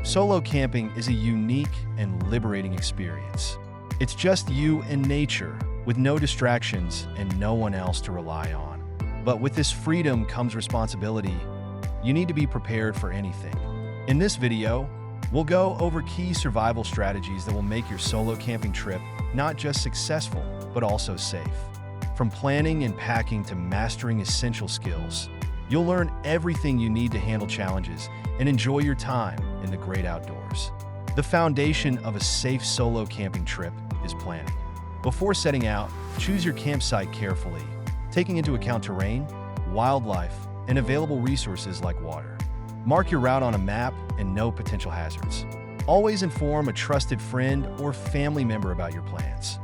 Solo camping is a unique and liberating experience. It's just you and nature, with no distractions and no one else to rely on. But with this freedom comes responsibility. You need to be prepared for anything. In this video, we'll go over key survival strategies that will make your solo camping trip not just successful, but also safe. From planning and packing to mastering essential skills, you'll learn everything you need to handle challenges and enjoy your time in the great outdoors. The foundation of a safe solo camping trip is planning. Before setting out, choose your campsite carefully, taking into account terrain, wildlife, and available resources like water. Mark your route on a map and know potential hazards. Always inform a trusted friend or family member about your plans,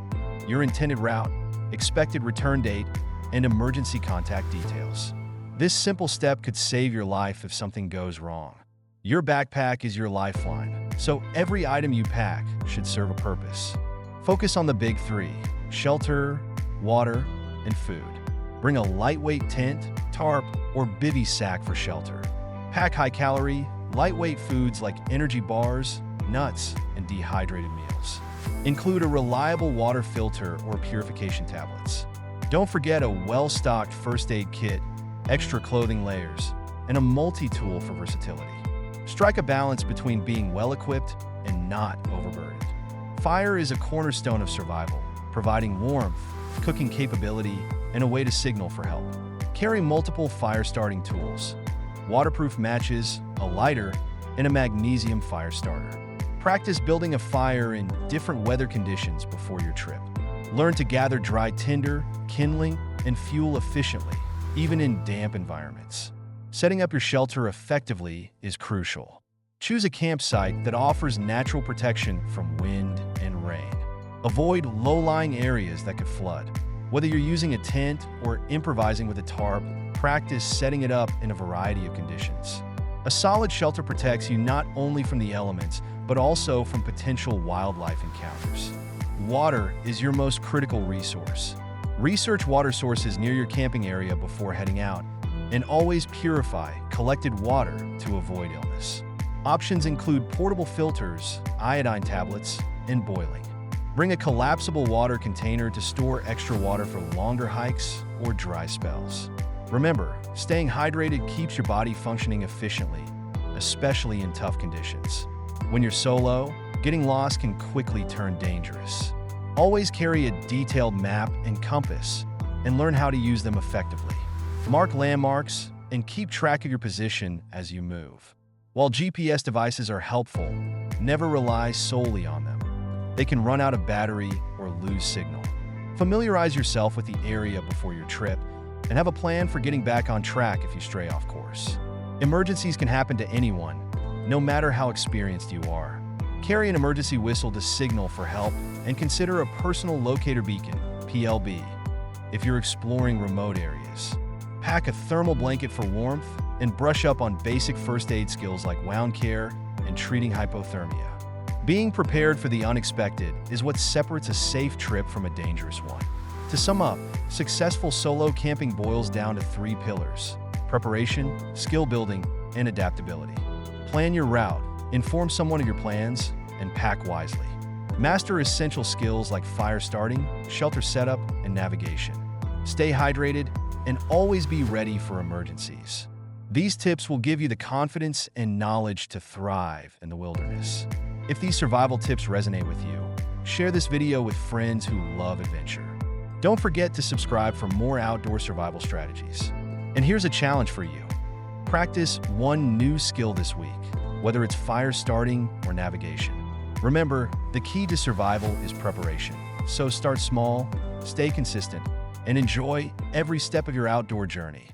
your intended route, expected return date, and emergency contact details. This simple step could save your life if something goes wrong. Your backpack is your lifeline, so every item you pack should serve a purpose. Focus on the big three: shelter, water, and food. Bring a lightweight tent, tarp, or bivy sack for shelter. Pack high-calorie, lightweight foods like energy bars, nuts, and dehydrated meals. Include a reliable water filter or purification tablets. Don't forget a well-stocked first aid kit, extra clothing layers, and a multi-tool for versatility. Strike a balance between being well-equipped and not overburdened. Fire is a cornerstone of survival, providing warmth, cooking capability, and a way to signal for help. Carry multiple fire-starting tools, waterproof matches, a lighter, and a magnesium fire starter. Practice building a fire in different weather conditions before your trip. Learn to gather dry tinder, kindling, and fuel efficiently, even in damp environments. Setting up your shelter effectively is crucial. Choose a campsite that offers natural protection from wind and rain. Avoid low-lying areas that could flood. Whether you're using a tent or improvising with a tarp, practice setting it up in a variety of conditions. A solid shelter protects you not only from the elements, but also from potential wildlife encounters. Water is your most critical resource. Research water sources near your camping area before heading out, and always purify collected water to avoid illness. Options include portable filters, iodine tablets, and boiling. Bring a collapsible water container to store extra water for longer hikes or dry spells. Remember, staying hydrated keeps your body functioning efficiently, especially in tough conditions. When you're solo, getting lost can quickly turn dangerous. Always carry a detailed map and compass, and learn how to use them effectively. Mark landmarks and keep track of your position as you move. While GPS devices are helpful, never rely solely on them. They can run out of battery or lose signal. Familiarize yourself with the area before your trip and have a plan for getting back on track if you stray off course. Emergencies can happen to anyone, no matter how experienced you are. Carry an emergency whistle to signal for help and consider a personal locator beacon, PLB, if you're exploring remote areas. Pack a thermal blanket for warmth and brush up on basic first aid skills like wound care and treating hypothermia. Being prepared for the unexpected is what separates a safe trip from a dangerous one. To sum up, successful solo camping boils down to three pillars: preparation, skill building, and adaptability. Plan your route, inform someone of your plans, and pack wisely. Master essential skills like fire starting, shelter setup, and navigation. Stay hydrated, and always be ready for emergencies. These tips will give you the confidence and knowledge to thrive in the wilderness. If these survival tips resonate with you, share this video with friends who love adventure. Don't forget to subscribe for more outdoor survival strategies. And here's a challenge for you. Practice one new skill this week, whether it's fire starting or navigation. Remember, the key to survival is preparation. So start small, stay consistent, and enjoy every step of your outdoor journey.